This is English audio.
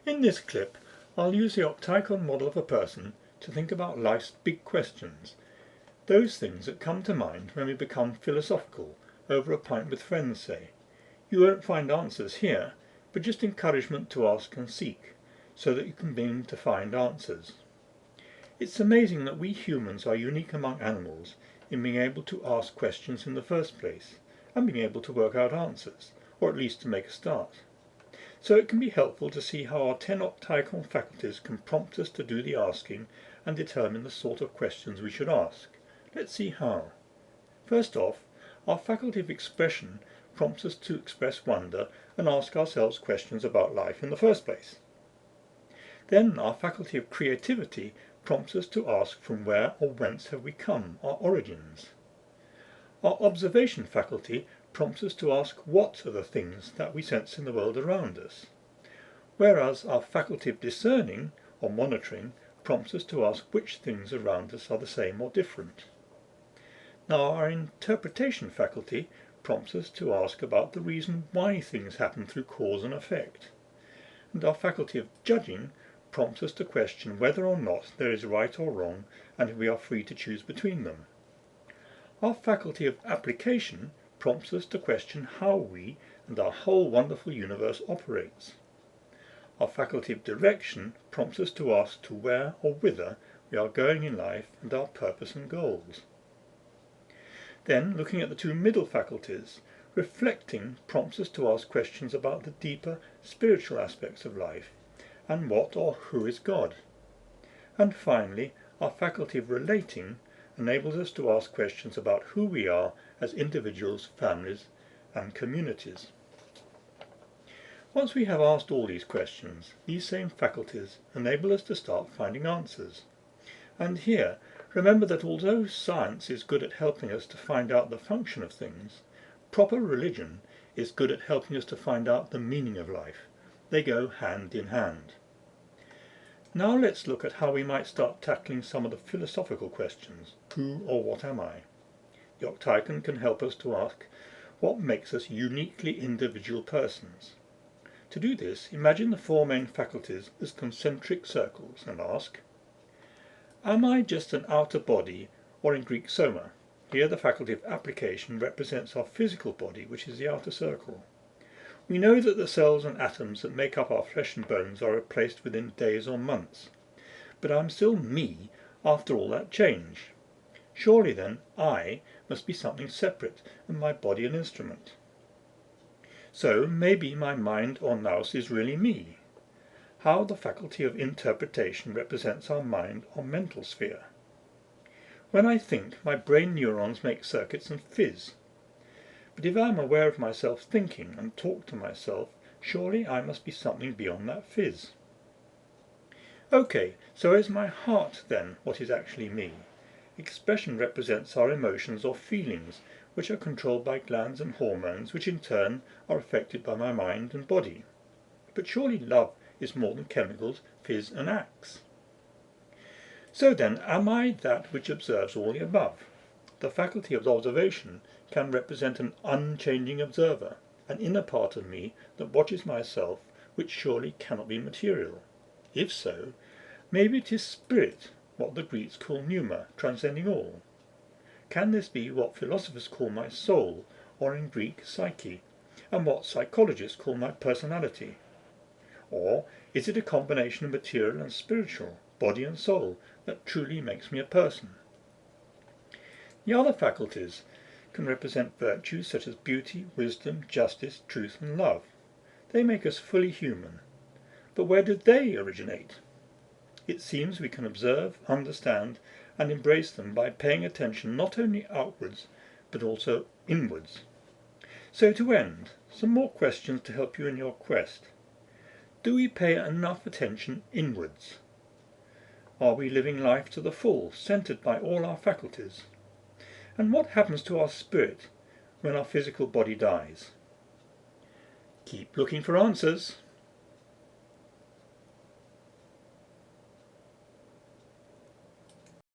In this clip, I'll use the octagon model of a person to think about life's big questions, those things that come to mind when we become philosophical over a pint with friends, say. You won't find answers here, but just encouragement to ask and seek, so that you can begin to find answers. It's amazing that we humans are unique among animals in being able to ask questions in the first place, and being able to work out answers, or at least to make a start. So it can be helpful to see how our 10 octagon faculties can prompt us to do the asking and determine the sort of questions we should ask. Let's see how. First off, our faculty of expression prompts us to express wonder and ask ourselves questions about life in the first place. Then our faculty of creativity prompts us to ask from where or whence have we come, our origins. Our observation faculty prompts us to ask what are the things that we sense in the world around us, whereas our faculty of discerning or monitoring prompts us to ask which things around us are the same or different. Now our interpretation faculty prompts us to ask about the reason why things happen through cause and effect, and our faculty of judging prompts us to question whether or not there is right or wrong and if we are free to choose between them. Our faculty of application prompts us to question how we and our whole wonderful universe operates. Our faculty of direction prompts us to ask to where or whither we are going in life and our purpose and goals. Then, looking at the two middle faculties, reflecting prompts us to ask questions about the deeper spiritual aspects of life and what or who is God. And finally, our faculty of relating enables us to ask questions about who we are as individuals, families, and communities. Once we have asked all these questions, these same faculties enable us to start finding answers. And here, remember that although science is good at helping us to find out the function of things, proper religion is good at helping us to find out the meaning of life. They go hand in hand. Now let's look at how we might start tackling some of the philosophical questions. Who or what am I? The octagon can help us to ask what makes us uniquely individual persons. To do this, imagine the four main faculties as concentric circles and ask, am I just an outer body, or in Greek soma? Here the faculty of application represents our physical body, which is the outer circle. We know that the cells and atoms that make up our flesh and bones are replaced within days or months. But I'm still me after all that change. Surely then I must be something separate and my body an instrument. So maybe my mind or nous is really me. How the faculty of interpretation represents our mind or mental sphere. When I think, my brain neurons make circuits and fizz. But if I am aware of myself thinking and talk to myself, surely I must be something beyond that fizz. Okay, so is my heart then what is actually me? Expression represents our emotions or feelings, which are controlled by glands and hormones, which in turn are affected by my mind and body. But surely love is more than chemicals, fizz and acts. So then, am I that which observes all the above? The faculty of observation can represent an unchanging observer, an inner part of me that watches myself, which surely cannot be material. If so, maybe it is spirit, what the Greeks call pneuma, transcending all. Can this be what philosophers call my soul, or in Greek psyche, and what psychologists call my personality? Or is it a combination of material and spiritual, body and soul, that truly makes me a person? The other faculties can represent virtues such as beauty, wisdom, justice, truth and love. They make us fully human. But where did they originate? It seems we can observe, understand and embrace them by paying attention not only outwards but also inwards. So to end, some more questions to help you in your quest. Do we pay enough attention inwards? Are we living life to the full, centred by all our faculties? And what happens to our spirit when our physical body dies? Keep looking for answers.